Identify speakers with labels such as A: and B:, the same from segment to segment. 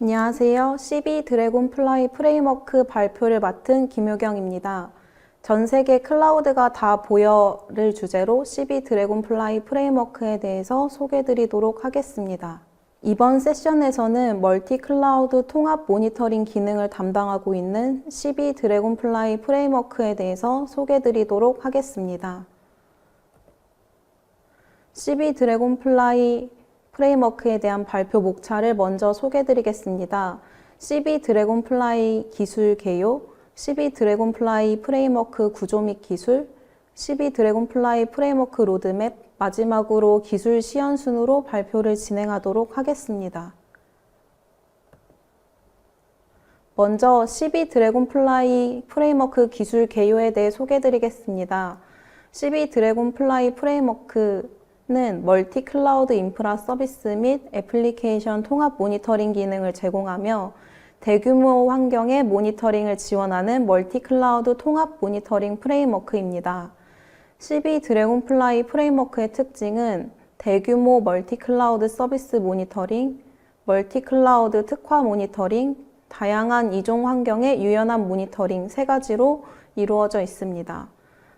A: 안녕하세요. CB 드래곤플라이 프레임워크 발표를 맡은 김효경입니다. 전 세계 클라우드가 다 보여를 주제로 CB 드래곤플라이 프레임워크에 대해서 소개드리도록 하겠습니다. 이번 세션에서는 멀티 클라우드 통합 모니터링 기능을 담당하고 있는 CB 드래곤플라이 프레임워크에 대해서 소개드리도록 하겠습니다. CB 드래곤플라이 프레임워크에 대한 발표 목차를 먼저 소개드리겠습니다. CB 드래곤플라이 기술 개요, CB 드래곤플라이 프레임워크 구조 및 기술, CB 드래곤플라이 프레임워크 로드맵, 마지막으로 기술 시연 순으로 발표를 진행하도록 하겠습니다. 먼저 CB 드래곤플라이 프레임워크 기술 개요에 대해 소개드리겠습니다. CB 드래곤플라이 프레임워크는 멀티 클라우드 인프라 서비스 및 애플리케이션 통합 모니터링 기능을 제공하며 대규모 환경의 모니터링을 지원하는 멀티 클라우드 통합 모니터링 프레임워크입니다. CB 드래곤플라이 프레임워크의 특징은 대규모 멀티 클라우드 서비스 모니터링, 멀티 클라우드 특화 모니터링, 다양한 이종 환경의 유연한 모니터링 세 가지로 이루어져 있습니다.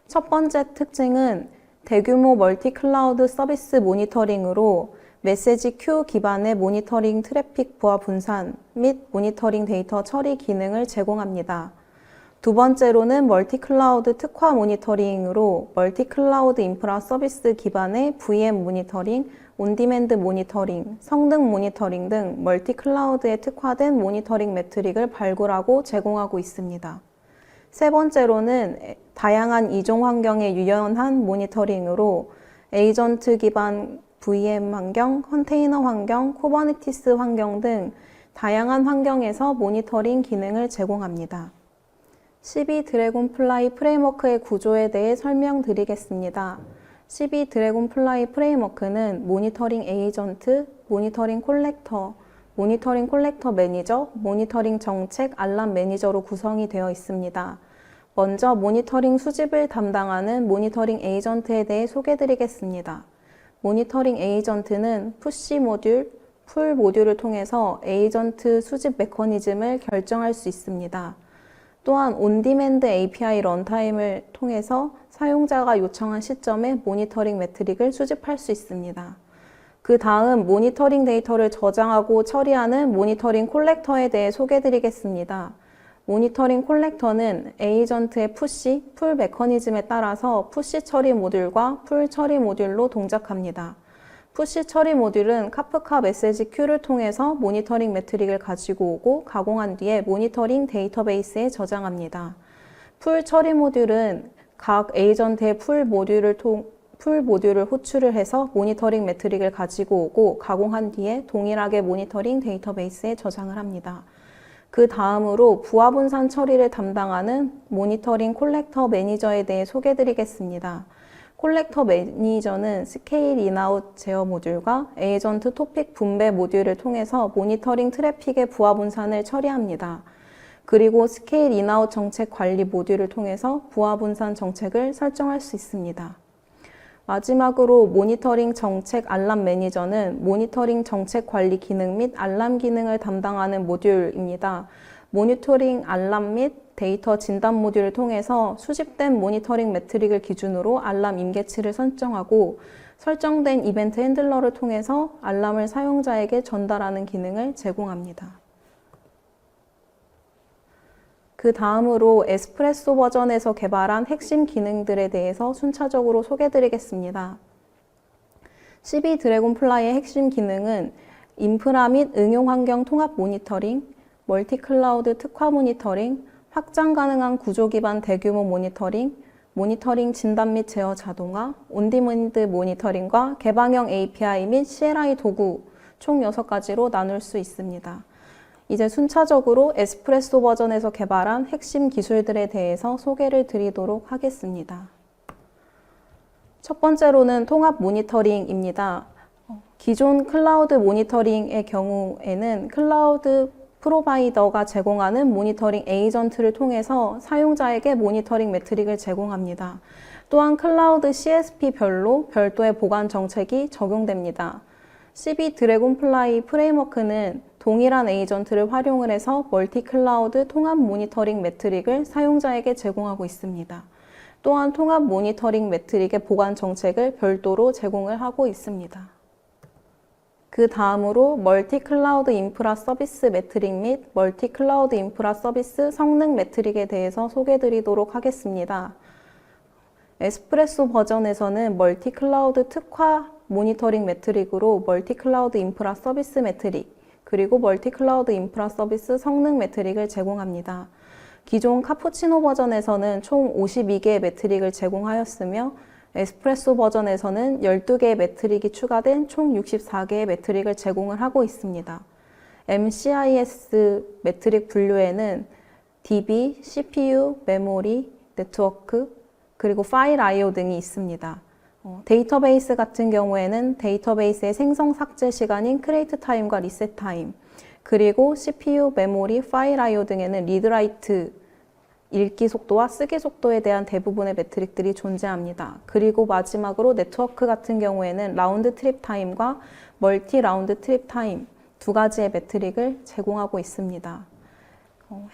A: 첫 번째 특징은 대규모 멀티 클라우드 서비스 모니터링으로 메시지 큐 기반의 모니터링 트래픽 부하 분산 및 모니터링 데이터 처리 기능을 제공합니다. 두 번째로는 멀티 클라우드 특화 모니터링으로 멀티 클라우드 인프라 서비스 기반의 VM 모니터링, 온디맨드 모니터링, 성능 모니터링 등 멀티 클라우드에 특화된 모니터링 매트릭을 발굴하고 제공하고 있습니다. 세 번째로는 다양한 이종 환경의 유연한 모니터링으로 에이전트 기반 VM 환경, 컨테이너 환경, 쿠버네티스 환경 등 다양한 환경에서 모니터링 기능을 제공합니다. CB 드래곤플라이 프레임워크의 구조에 대해 설명드리겠습니다. CB 드래곤플라이 프레임워크는 모니터링 에이전트, 모니터링 콜렉터, 모니터링 콜렉터 매니저, 모니터링 정책 알람 매니저로 구성이 되어 있습니다. 먼저 모니터링 수집을 담당하는 모니터링 에이전트에 대해 소개드리겠습니다. 모니터링 에이전트는 푸시 모듈, 풀 모듈을 통해서 에이전트 수집 메커니즘을 결정할 수 있습니다. 또한 온디맨드 API 런타임을 통해서 사용자가 요청한 시점에 모니터링 매트릭을 수집할 수 있습니다. 그 다음 모니터링 데이터를 저장하고 처리하는 모니터링 콜렉터에 대해 소개드리겠습니다. 모니터링 콜렉터는 에이전트의 푸시, 풀 메커니즘에 따라서 푸시 처리 모듈과 풀 처리 모듈로 동작합니다. 푸시 처리 모듈은 카프카 메시지 큐를 통해서 모니터링 매트릭을 가지고 오고 가공한 뒤에 모니터링 데이터베이스에 저장합니다. 풀 처리 모듈은 각 에이전트의 풀 모듈을 호출을 해서 모니터링 매트릭을 가지고 오고 가공한 뒤에 동일하게 모니터링 데이터베이스에 저장을 합니다. 그 다음으로 부하 분산 처리를 담당하는 모니터링 콜렉터 매니저에 대해 소개드리겠습니다. 콜렉터 매니저는 스케일 인아웃 제어 모듈과 에이전트 토픽 분배 모듈을 통해서 모니터링 트래픽의 부하 분산을 처리합니다. 그리고 스케일 인아웃 정책 관리 모듈을 통해서 부하 분산 정책을 설정할 수 있습니다. 마지막으로 모니터링 정책 알람 매니저는 모니터링 정책 관리 기능 및 알람 기능을 담당하는 모듈입니다. 모니터링 알람 및 데이터 진단 모듈을 통해서 수집된 모니터링 매트릭을 기준으로 알람 임계치를 설정하고 설정된 이벤트 핸들러를 통해서 알람을 사용자에게 전달하는 기능을 제공합니다. 그 다음으로 에스프레소 버전에서 개발한 핵심 기능들에 대해서 순차적으로 소개드리겠습니다. CB 드래곤플라이의 핵심 기능은 인프라 및 응용 환경 통합 모니터링, 멀티 클라우드 특화 모니터링, 확장 가능한 구조 기반 대규모 모니터링, 모니터링 진단 및 제어 자동화, 온디맨드 모니터링과 개방형 API 및 CLI 도구 총 6가지로 나눌 수 있습니다. 이제 순차적으로 에스프레소 버전에서 개발한 핵심 기술들에 대해서 소개를 드리도록 하겠습니다. 첫 번째로는 통합 모니터링입니다. 기존 클라우드 모니터링의 경우에는 클라우드 프로바이더가 제공하는 모니터링 에이전트를 통해서 사용자에게 모니터링 매트릭을 제공합니다. 또한 클라우드 CSP별로 별도의 보관 정책이 적용됩니다. CB 드래곤플라이 프레임워크는 동일한 에이전트를 활용을 해서 멀티 클라우드 통합 모니터링 매트릭을 사용자에게 제공하고 있습니다. 또한 통합 모니터링 매트릭의 보관 정책을 별도로 제공을 하고 있습니다. 그 다음으로 멀티 클라우드 인프라 서비스 매트릭 및 멀티 클라우드 인프라 서비스 성능 매트릭에 대해서 소개해 드리도록 하겠습니다. 에스프레소 버전에서는 멀티 클라우드 특화 모니터링 매트릭으로 멀티 클라우드 인프라 서비스 매트릭, 그리고 멀티 클라우드 인프라 서비스 성능 매트릭을 제공합니다. 기존 카푸치노 버전에서는 총 52개의 매트릭을 제공하였으며 에스프레소 버전에서는 12개의 매트릭이 추가된 총 64개의 매트릭을 제공을 하고 있습니다. MCIS 매트릭 분류에는 DB, CPU, 메모리, 네트워크, 그리고 파일 I/O 등이 있습니다. 데이터베이스 같은 경우에는 데이터베이스의 생성 삭제 시간인 크리에이트 타임과 리셋 타임, 그리고 CPU, 메모리, 파일 I/O 등에는 리드라이트, 읽기 속도와 쓰기 속도에 대한 대부분의 매트릭들이 존재합니다. 그리고 마지막으로 네트워크 같은 경우에는 라운드 트립 타임과 멀티 라운드 트립 타임 두 가지의 매트릭을 제공하고 있습니다.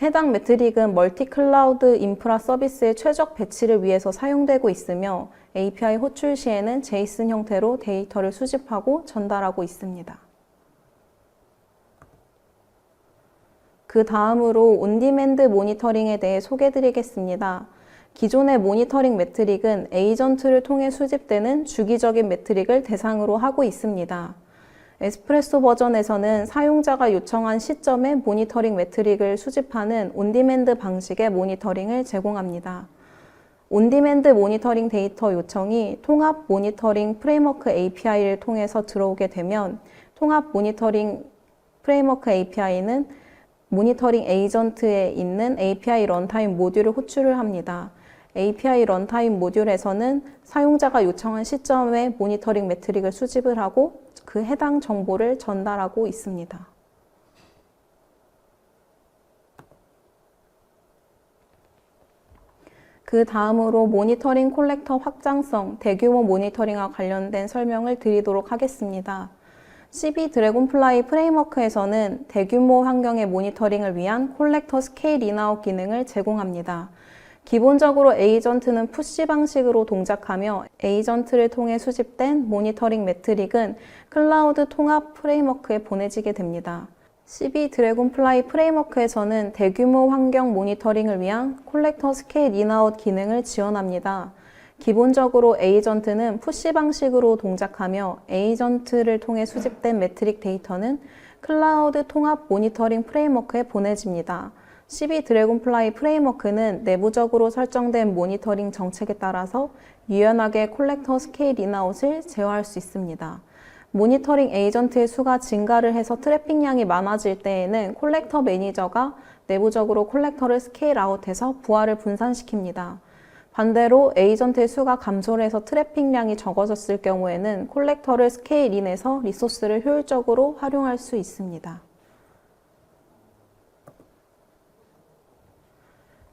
A: 해당 매트릭은 멀티 클라우드 인프라 서비스의 최적 배치를 위해서 사용되고 있으며 API 호출 시에는 제이슨 형태로 데이터를 수집하고 전달하고 있습니다. 그 다음으로 온디맨드 모니터링에 대해 소개해드리겠습니다. 기존의 모니터링 매트릭은 에이전트를 통해 수집되는 주기적인 매트릭을 대상으로 하고 있습니다. 에스프레소 버전에서는 사용자가 요청한 시점에 모니터링 매트릭을 수집하는 온디맨드 방식의 모니터링을 제공합니다. 온디맨드 모니터링 데이터 요청이 통합 모니터링 프레임워크 API를 통해서 들어오게 되면 통합 모니터링 프레임워크 API는 모니터링 에이전트에 있는 API 런타임 모듈을 호출을 합니다. API 런타임 모듈에서는 사용자가 요청한 시점에 모니터링 매트릭을 수집을 하고 그 해당 정보를 전달하고 있습니다. 그 다음으로 모니터링 콜렉터 확장성, 대규모 모니터링과 관련된 설명을 드리도록 하겠습니다. CB 드래곤플라이 프레임워크에서는 대규모 환경의 모니터링을 위한 콜렉터 스케일 인아웃 기능을 제공합니다. 기본적으로 에이전트는 푸시 방식으로 동작하며 에이전트를 통해 수집된 모니터링 매트릭은 클라우드 통합 프레임워크에 보내지게 됩니다. CB 드래곤플라이 프레임워크에서는 대규모 환경 모니터링을 위한 콜렉터 스케일 인아웃 기능을 지원합니다. 기본적으로 에이전트는 푸시 방식으로 동작하며 에이전트를 통해 수집된 매트릭 데이터는 클라우드 통합 모니터링 프레임워크에 보내집니다. CB 드래곤플라이 프레임워크는 내부적으로 설정된 모니터링 정책에 따라서 유연하게 콜렉터 스케일 인아웃을 제어할 수 있습니다. 모니터링 에이전트의 수가 증가를 해서 트래픽량이 많아질 때에는 콜렉터 매니저가 내부적으로 콜렉터를 스케일 아웃해서 부하를 분산시킵니다. 반대로 에이전트의 수가 감소를 해서 트래픽량이 적어졌을 경우에는 콜렉터를 스케일 인해서 리소스를 효율적으로 활용할 수 있습니다.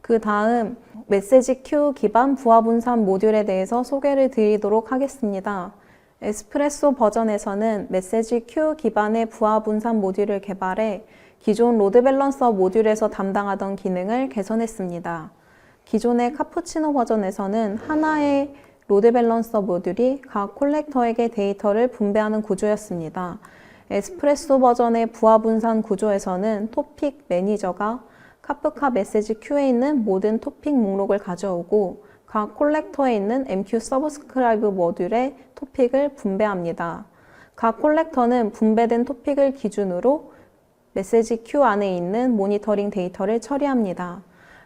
A: 그 다음 메시지 큐 기반 부하 분산 모듈에 대해서 소개를 드리도록 하겠습니다. 에스프레소 버전에서는 메시지 큐 기반의 부하 분산 모듈을 개발해 기존 로드 밸런서 모듈에서 담당하던 기능을 개선했습니다. 기존의 카푸치노 버전에서는 하나의 로드 밸런서 모듈이 각 콜렉터에게 데이터를 분배하는 구조였습니다. 에스프레소 버전의 부하 분산 구조에서는 토픽 매니저가 카프카 메시지 큐에 있는 모든 토픽 목록을 가져오고 각 콜렉터에 있는 MQ 서브스크라이브 모듈에 토픽을 분배합니다. 각 콜렉터는 분배된 토픽을 기준으로 메시지 큐 안에 있는 모니터링 데이터를 처리합니다.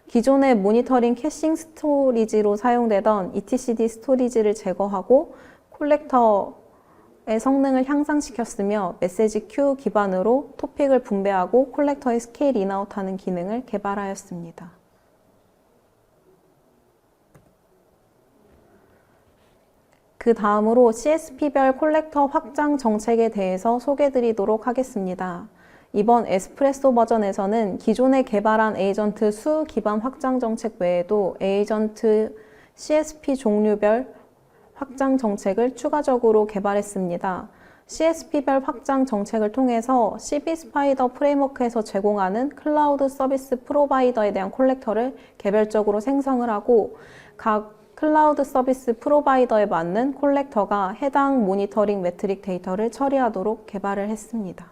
A: 기존의 모니터링 캐싱 스토리지로 사용되던 etcd 스토리지를 제거하고 콜렉터의 성능을 향상시켰으며 메시지 큐 기반으로 토픽을 분배하고 콜렉터의 스케일 인아웃하는 기능을 개발하였습니다. 그 다음으로 CSP별 콜렉터 확장 정책에 대해서 소개해드리도록 하겠습니다. 이번 에스프레소 버전에서는 기존에 개발한 에이전트 수 기반 확장 정책 외에도 에이전트 CSP 종류별 확장 정책을 추가적으로 개발했습니다. CSP별 확장 정책을 통해서 CB 스파이더 프레임워크에서 제공하는 클라우드 서비스 프로바이더에 대한 콜렉터를 개별적으로 생성을 하고 각 클라우드 서비스 프로바이더에 맞는 콜렉터가 해당 모니터링 매트릭 데이터를 처리하도록 개발을 했습니다.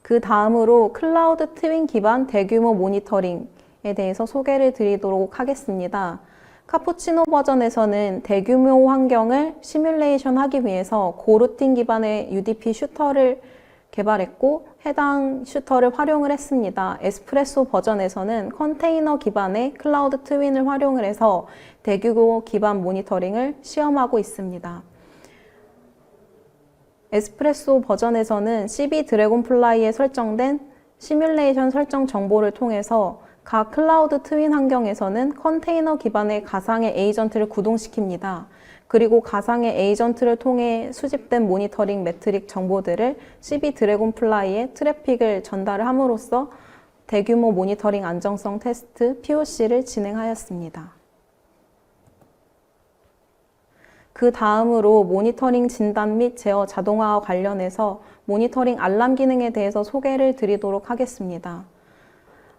A: 그 다음으로 클라우드 트윈 기반 대규모 모니터링에 대해서 소개를 드리도록 하겠습니다. 카푸치노 버전에서는 대규모 환경을 시뮬레이션 하기 위해서 고루틴 기반의 UDP 슈터를 개발했고 해당 슈터를 활용을 했습니다. 에스프레소 버전에서는 컨테이너 기반의 클라우드 트윈을 활용을 해서 대규모 기반 모니터링을 시험하고 있습니다. 에스프레소 버전에서는 CB 드래곤플라이에 설정된 시뮬레이션 설정 정보를 통해서 각 클라우드 트윈 환경에서는 컨테이너 기반의 가상의 에이전트를 구동시킵니다. 그리고 가상의 에이전트를 통해 수집된 모니터링 매트릭 정보들을 CB 드래곤플라이에 트래픽을 전달을 함으로써 대규모 모니터링 안정성 테스트 POC를 진행하였습니다. 그 다음으로 모니터링 진단 및 제어 자동화와 관련해서 모니터링 알람 기능에 대해서 소개를 드리도록 하겠습니다.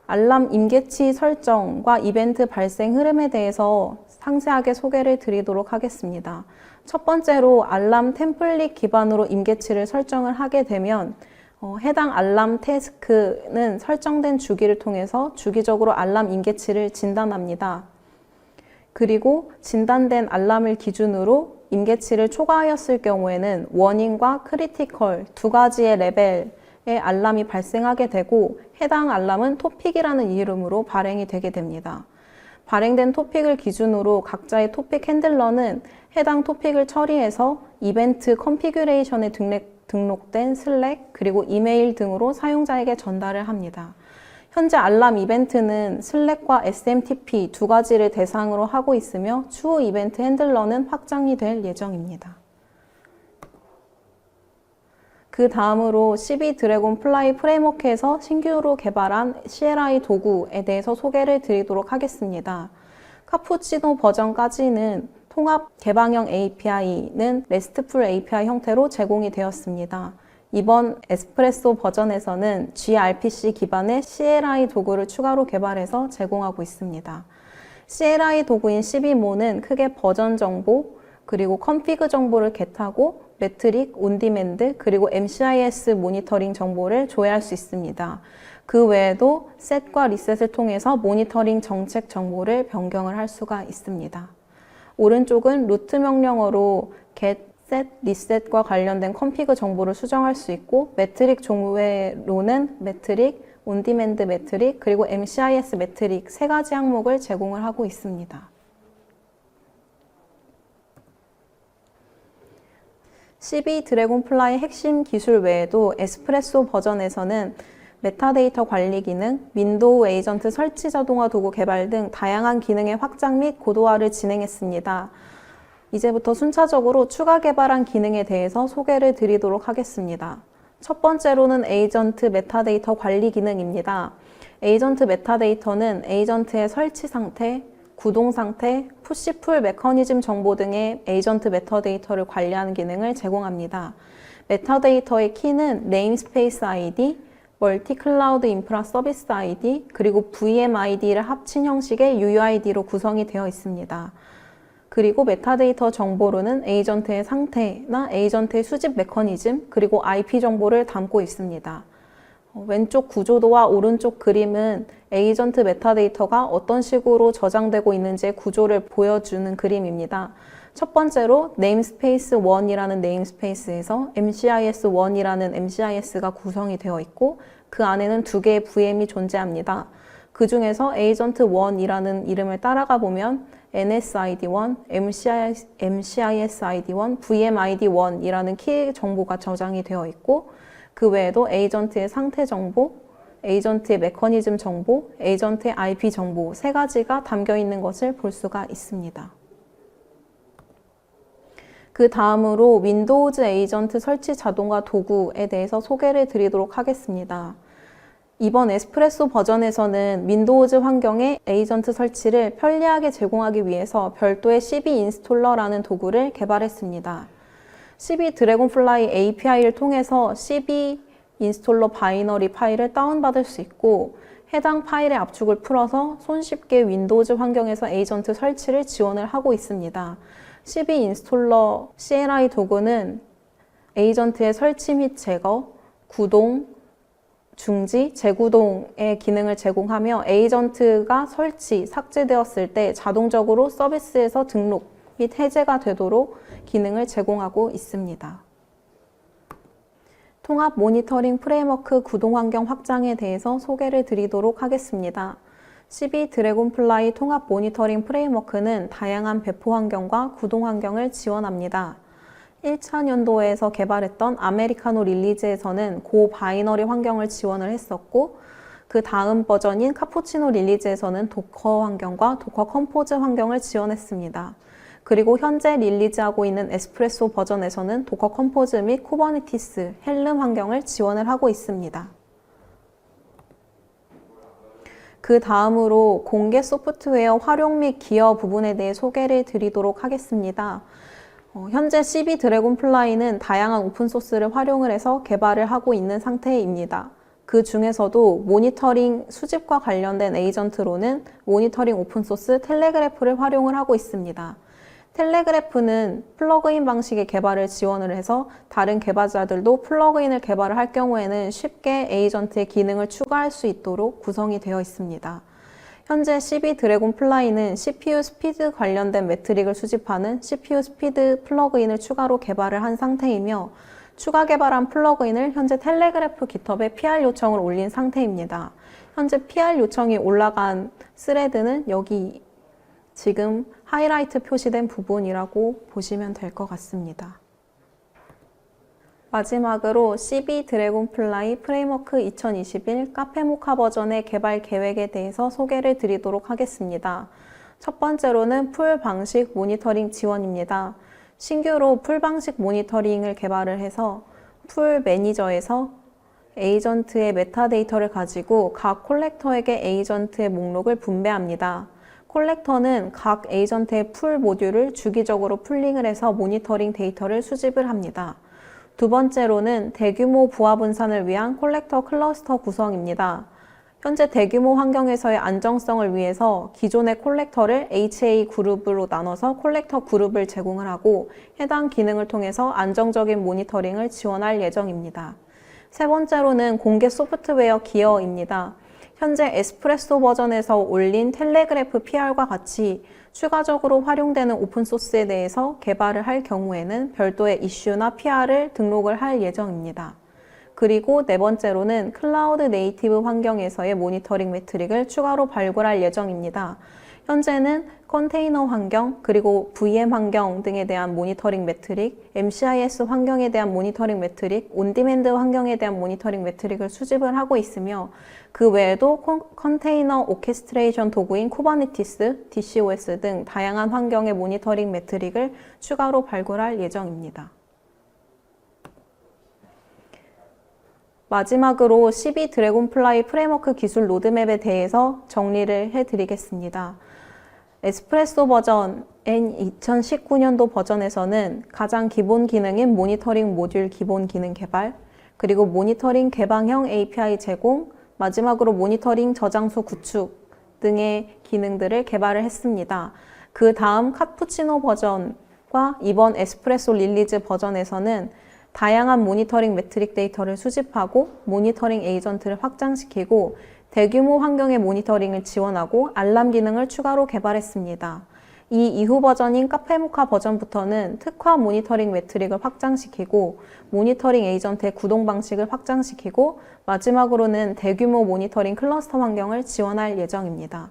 A: 알람 임계치 설정과 이벤트 발생 흐름에 대해서 상세하게 소개를 드리도록 하겠습니다. 첫 번째로 알람 템플릿 기반으로 임계치를 설정을 하게 되면 해당 알람 태스크는 설정된 주기를 통해서 주기적으로 알람 임계치를 진단합니다. 그리고 진단된 알람을 기준으로 임계치를 초과하였을 경우에는 워닝과 크리티컬 두 가지의 레벨의 알람이 발생하게 되고 해당 알람은 토픽이라는 이름으로 발행이 되게 됩니다. 발행된 토픽을 기준으로 각자의 토픽 핸들러는 해당 토픽을 처리해서 이벤트 컨피규레이션에 등록된 슬랙 그리고 이메일 등으로 사용자에게 전달을 합니다. 현재 알람 이벤트는 슬랙과 SMTP 두 가지를 대상으로 하고 있으며 추후 이벤트 핸들러는 확장이 될 예정입니다. 그 다음으로 CB 드래곤 플라이 프레임워크에서 신규로 개발한 CLI 도구에 대해서 소개를 드리도록 하겠습니다. 카푸치노 버전까지는 통합 개방형 API는 RESTful API 형태로 제공이 되었습니다. 이번 에스프레소 버전에서는 gRPC 기반의 CLI 도구를 추가로 개발해서 제공하고 있습니다. CLI 도구인 CB모는 크게 버전 정보, 그리고 컨피그 정보를 겟하고 매트릭, 온디맨드, 그리고 MCIS 모니터링 정보를 조회할 수 있습니다. 그 외에도 셋과 리셋을 통해서 모니터링 정책 정보를 변경을 할 수가 있습니다. 오른쪽은 루트 명령어로 get, set, reset과 관련된 컨피그 정보를 수정할 수 있고 매트릭 종류로는 매트릭, 온디맨드 매트릭, 그리고 MCIS 매트릭 세 가지 항목을 제공을 하고 있습니다. CB 드래곤플라이 핵심 기술 외에도 에스프레소 버전에서는 메타데이터 관리 기능, 윈도우 에이전트 설치 자동화 도구 개발 등 다양한 기능의 확장 및 고도화를 진행했습니다. 이제부터 순차적으로 추가 개발한 기능에 대해서 소개를 드리도록 하겠습니다. 첫 번째로는 에이전트 메타데이터 관리 기능입니다. 에이전트 메타데이터는 에이전트의 설치 상태, 구동 상태, 푸시풀 메커니즘 정보 등의 에이전트 메타데이터를 관리하는 기능을 제공합니다. 메타데이터의 키는 네임스페이스 ID, 멀티 클라우드 인프라 서비스 ID, 그리고 VMID를 합친 형식의 UUID로 구성이 되어 있습니다. 그리고 메타데이터 정보로는 에이전트의 상태나 에이전트의 수집 메커니즘, 그리고 IP 정보를 담고 있습니다. 왼쪽 구조도와 오른쪽 그림은 에이전트 메타데이터가 어떤 식으로 저장되고 있는지의 구조를 보여주는 그림입니다. 첫 번째로 네임스페이스 1이라는 네임스페이스에서 MCIS 1이라는 MCIS가 구성이 되어 있고 그 안에는 두 개의 VM이 존재합니다. 그 중에서 에이전트 1이라는 이름을 따라가 보면 NSID1, MCISID1, VMID1이라는 키 정보가 저장이 되어 있고 그 외에도 에이전트의 상태 정보, 에이전트의 메커니즘 정보, 에이전트의 IP 정보 세 가지가 담겨 있는 것을 볼 수가 있습니다. 그 다음으로 윈도우즈 에이전트 설치 자동화 도구에 대해서 소개를 드리도록 하겠습니다. 이번 에스프레소 버전에서는 윈도우즈 환경에 에이전트 설치를 편리하게 제공하기 위해서 별도의 CB 인스톨러라는 도구를 개발했습니다. CB 드래곤플라이 API를 통해서 CB 인스톨러 바이너리 파일을 다운받을 수 있고 해당 파일의 압축을 풀어서 손쉽게 윈도우즈 환경에서 에이전트 설치를 지원을 하고 있습니다. CB 인스톨러 CLI 도구는 에이전트의 설치 및 제거, 구동, 중지, 재구동의 기능을 제공하며 에이전트가 설치, 삭제되었을 때 자동적으로 서비스에서 등록 및 해제가 되도록 기능을 제공하고 있습니다. 통합 모니터링 프레임워크 구동 환경 확장에 대해서 소개를 드리도록 하겠습니다. CB 드래곤플라이 통합 모니터링 프레임워크는 다양한 배포 환경과 구동 환경을 지원합니다. 2000년도에서 개발했던 아메리카노 릴리즈에서는 고 바이너리 환경을 지원을 했었고 그 다음 버전인 카푸치노 릴리즈에서는 도커 환경과 도커 컴포즈 환경을 지원했습니다. 그리고 현재 릴리즈하고 있는 에스프레소 버전에서는 도커 컴포즈 및 쿠버네티스, 헬름 환경을 지원을 하고 있습니다. 그 다음으로 공개 소프트웨어 활용 및 기여 부분에 대해 소개를 드리도록 하겠습니다. 현재 CB 드래곤플라이는 다양한 오픈소스를 활용을 해서 개발을 하고 있는 상태입니다. 그 중에서도 모니터링 수집과 관련된 에이전트로는 모니터링 오픈소스 텔레그래프를 활용을 하고 있습니다. 텔레그래프는 플러그인 방식의 개발을 지원을 해서 다른 개발자들도 플러그인을 개발을 할 경우에는 쉽게 에이전트의 기능을 추가할 수 있도록 구성이 되어 있습니다. 현재 CB 드래곤플라이는 CPU 스피드 관련된 매트릭을 수집하는 CPU 스피드 플러그인을 추가로 개발을 한 상태이며 추가 개발한 플러그인을 현재 텔레그래프 깃허브에 PR 요청을 올린 상태입니다. 현재 PR 요청이 올라간 스레드는 여기 지금 하이라이트 표시된 부분이라고 보시면 될 것 같습니다. 마지막으로 CB 드래곤플라이 프레임워크 2021 카페모카 버전의 개발 계획에 대해서 소개를 드리도록 하겠습니다. 첫 번째로는 풀 방식 모니터링 지원입니다. 신규로 풀 방식 모니터링을 개발을 해서 풀 매니저에서 에이전트의 메타데이터를 가지고 각 콜렉터에게 에이전트의 목록을 분배합니다. 콜렉터는 각 에이전트의 풀 모듈을 주기적으로 풀링을 해서 모니터링 데이터를 수집을 합니다. 두 번째로는 대규모 부하 분산을 위한 콜렉터 클러스터 구성입니다. 현재 대규모 환경에서의 안정성을 위해서 기존의 콜렉터를 HA 그룹으로 나눠서 콜렉터 그룹을 제공을 하고 해당 기능을 통해서 안정적인 모니터링을 지원할 예정입니다. 세 번째로는 공개 소프트웨어 기여입니다. 현재 에스프레소 버전에서 올린 텔레그래프 PR과 같이 추가적으로 활용되는 오픈소스에 대해서 개발을 할 경우에는 별도의 이슈나 PR을 등록을 할 예정입니다. 그리고 네 번째로는 클라우드 네이티브 환경에서의 모니터링 매트릭을 추가로 발굴할 예정입니다. 현재는 컨테이너 환경, 그리고 VM 환경 등에 대한 모니터링 매트릭, MCIS 환경에 대한 모니터링 매트릭, 온디맨드 환경에 대한 모니터링 매트릭을 수집을 하고 있으며 그 외에도 컨테이너 오케스트레이션 도구인 쿠버네티스, DCOS 등 다양한 환경의 모니터링 매트릭을 추가로 발굴할 예정입니다. 마지막으로 CB 드래곤플라이 프레임워크 기술 로드맵에 대해서 정리를 해드리겠습니다. 에스프레소 버전 N2019년도 버전에서는 가장 기본 기능인 모니터링 모듈 기본 기능 개발, 그리고 모니터링 개방형 API 제공, 마지막으로 모니터링 저장소 구축 등의 기능들을 개발을 했습니다. 그 다음 카푸치노 버전과 이번 에스프레소 릴리즈 버전에서는 다양한 모니터링 매트릭 데이터를 수집하고 모니터링 에이전트를 확장시키고 대규모 환경의 모니터링을 지원하고 알람 기능을 추가로 개발했습니다. 이 이후 버전인 카페모카 버전부터는 특화 모니터링 매트릭을 확장시키고 모니터링 에이전트의 구동 방식을 확장시키고 마지막으로는 대규모 모니터링 클러스터 환경을 지원할 예정입니다.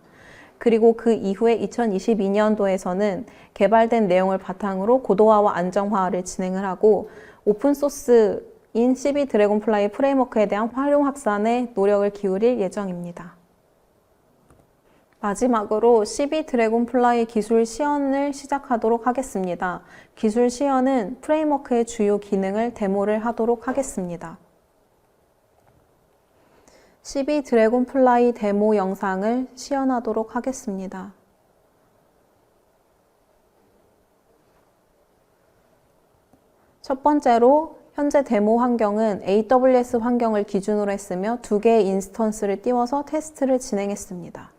A: 그리고 그 이후에 2022년도에서는 개발된 내용을 바탕으로 고도화와 안정화를 진행을 하고 오픈소스인 CB 드래곤플라이 프레임워크에 대한 활용 확산에 노력을 기울일 예정입니다. 마지막으로 CB 드래곤플라이 기술 시연을 시작하도록 하겠습니다. 기술 시연은 프레임워크의 주요 기능을 데모를 하도록 하겠습니다. 12 드래곤플라이 데모 영상을 시연하도록 하겠습니다. 첫 번째로 현재 데모 환경은 AWS 환경을 기준으로 했으며 2개의 인스턴스를 띄워서 테스트를 진행했습니다.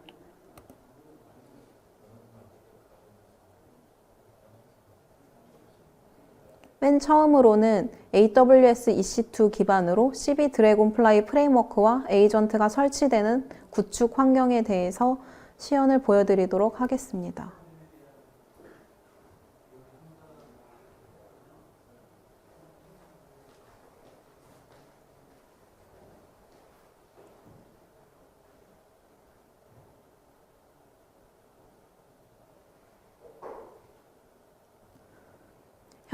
A: 맨 처음으로는 AWS EC2 기반으로 12 드래곤플라이 프레임워크와 에이전트가 설치되는 구축 환경에 대해서 시연을 보여드리도록 하겠습니다.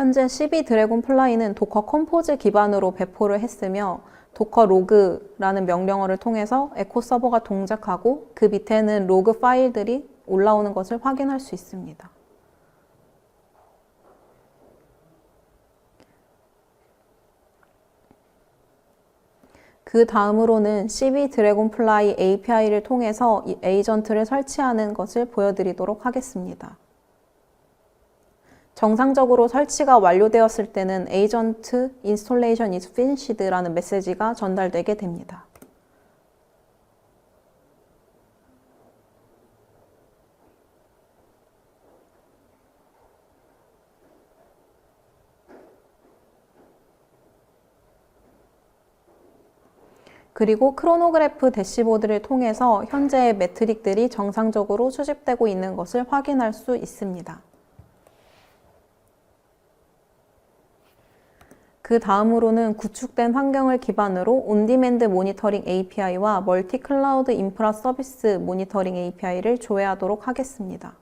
A: 현재 12 드래곤플라이는 도커 컴포즈 기반으로 배포를 했으며 도커 로그라는 명령어를 통해서 에코 서버가 동작하고 그 밑에는 로그 파일들이 올라오는 것을 확인할 수 있습니다. 그 다음으로는 12 드래곤플라이 API를 통해서 이 에이전트를 설치하는 것을 보여드리도록 하겠습니다. 정상적으로 설치가 완료되었을 때는 Agent Installation is finished라는 메시지가 전달되게 됩니다. 그리고 크로노그래프 대시보드를 통해서 현재의 매트릭들이 정상적으로 수집되고 있는 것을 확인할 수 있습니다. 그 다음으로는 구축된 환경을 기반으로 온디맨드 모니터링 API와 멀티 클라우드 인프라 서비스 모니터링 API를 조회하도록 하겠습니다.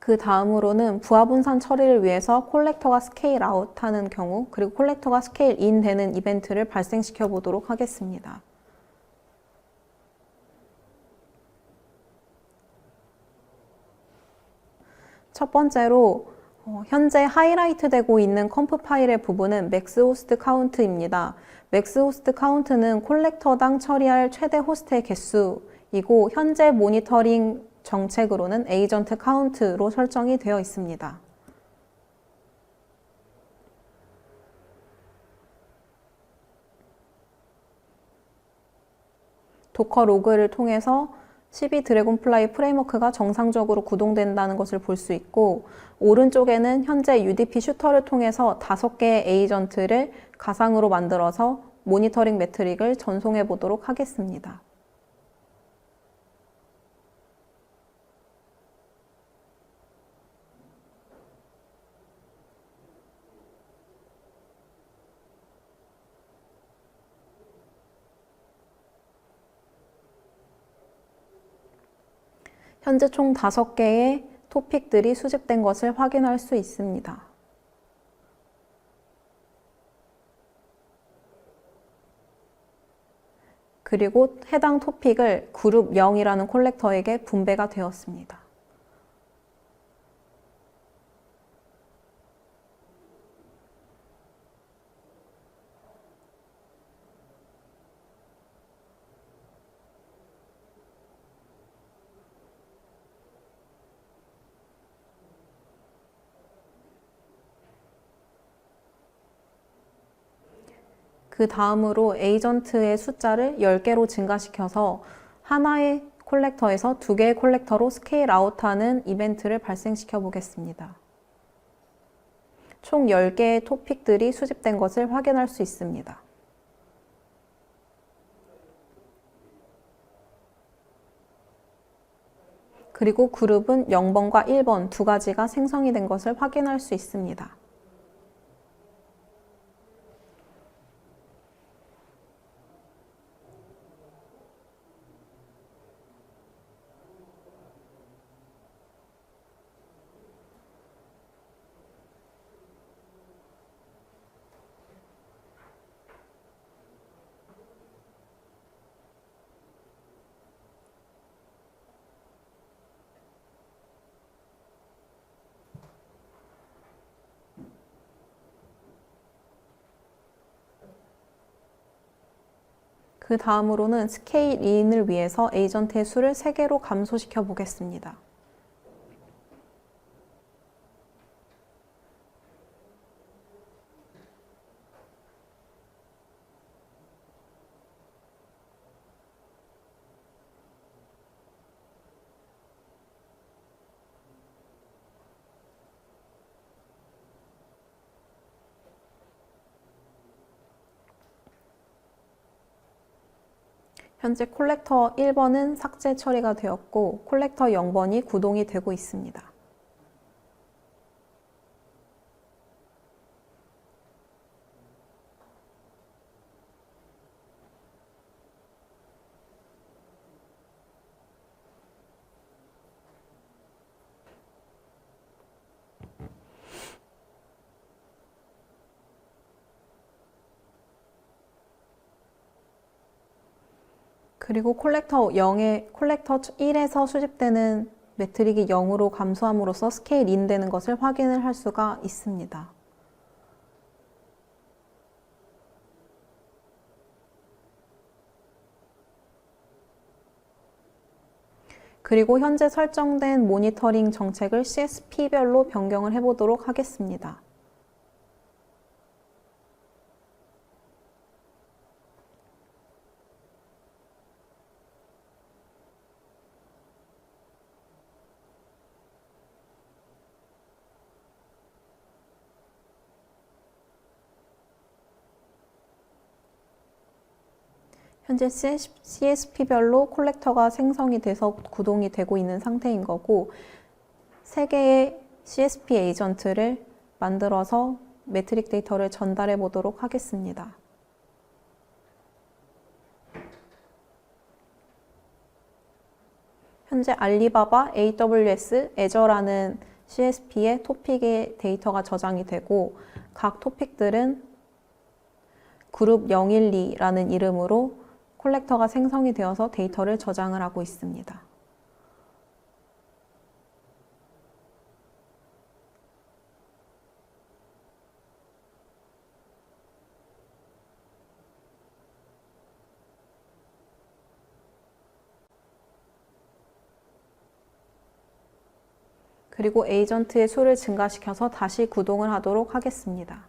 A: 그 다음으로는 부하 분산 처리를 위해서 콜렉터가 스케일 아웃 하는 경우, 그리고 콜렉터가 스케일 인 되는 이벤트를 발생시켜 보도록 하겠습니다. 첫 번째로 현재 하이라이트 되고 있는 컴프 파일의 부분은 맥스 호스트 카운트입니다. 맥스 호스트 카운트는 콜렉터당 처리할 최대 호스트의 개수이고 현재 모니터링 정책으로는 에이전트 카운트로 설정이 되어 있습니다. 도커 로그를 통해서 12 드래곤플라이 프레임워크가 정상적으로 구동된다는 것을 볼 수 있고 오른쪽에는 현재 UDP 슈터를 통해서 5개의 에이전트를 가상으로 만들어서 모니터링 매트릭을 전송해 보도록 하겠습니다. 현재 총 5개의 토픽들이 수집된 것을 확인할 수 있습니다. 그리고 해당 토픽을 그룹 0이라는 콜렉터에게 분배가 되었습니다. 그 다음으로 에이전트의 숫자를 10개로 증가시켜서 하나의 콜렉터에서 2개의 콜렉터로 스케일 아웃하는 이벤트를 발생시켜 보겠습니다. 총 10개의 토픽들이 수집된 것을 확인할 수 있습니다. 그리고 그룹은 0번과 1번 두 가지가 생성이 된 것을 확인할 수 있습니다. 그 다음으로는 스케일 인을 위해서 에이전트의 수를 3개로 감소시켜 보겠습니다. 현재 콜렉터 1번은 삭제 처리가 되었고 콜렉터 0번이 구동이 되고 있습니다. 그리고 콜렉터 1에서 수집되는 매트릭이 0으로 감소함으로써 스케일 인 되는 것을 확인을 할 수가 있습니다. 그리고 현재 설정된 모니터링 정책을 CSP별로 변경을 해보도록 하겠습니다. 현재 CSP별로 콜렉터가 생성이 돼서 구동이 되고 있는 상태인 거고 3개의 CSP 에이전트를 만들어서 매트릭 데이터를 전달해 보도록 하겠습니다. 현재 알리바바, AWS, 애저라는 CSP의 토픽의 데이터가 저장이 되고 각 토픽들은 그룹 012라는 이름으로 콜렉터가 생성이 되어서 데이터를 저장을 하고 있습니다. 그리고 에이전트의 수를 증가시켜서 다시 구동을 하도록 하겠습니다.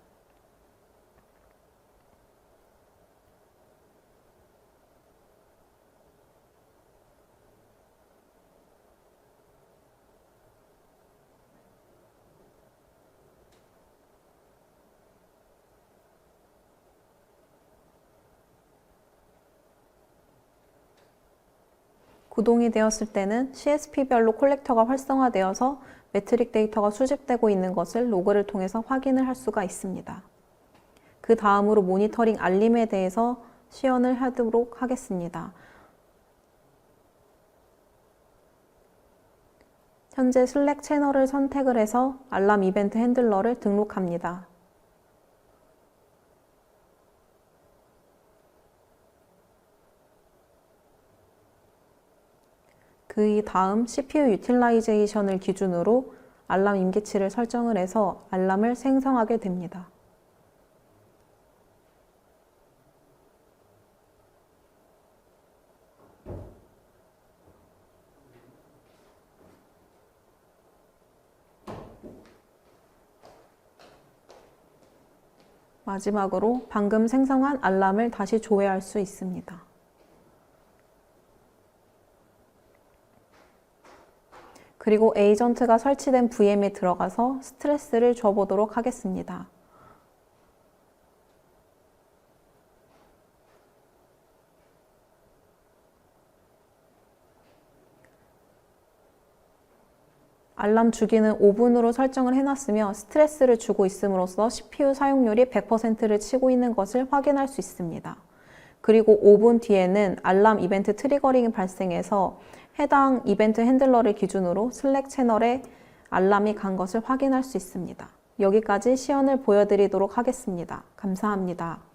A: 구동이 되었을 때는 CSP별로 콜렉터가 활성화되어서 매트릭 데이터가 수집되고 있는 것을 로그를 통해서 확인을 할 수가 있습니다. 그 다음으로 모니터링 알림에 대해서 시연을 하도록 하겠습니다. 현재 슬랙 채널을 선택을 해서 알람 이벤트 핸들러를 등록합니다. 그 다음 CPU 유틸라이제이션을 기준으로 알람 임계치를 설정을 해서 알람을 생성하게 됩니다. 마지막으로 방금 생성한 알람을 다시 조회할 수 있습니다. 그리고 에이전트가 설치된 VM에 들어가서 스트레스를 줘보도록 하겠습니다. 알람 주기는 5분으로 설정을 해놨으며 스트레스를 주고 있음으로써 CPU 사용률이 100%를 치고 있는 것을 확인할 수 있습니다. 그리고 5분 뒤에는 알람 이벤트 트리거링이 발생해서 해당 이벤트 핸들러를 기준으로 슬랙 채널에 알람이 간 것을 확인할 수 있습니다. 여기까지 시연을 보여드리도록 하겠습니다. 감사합니다.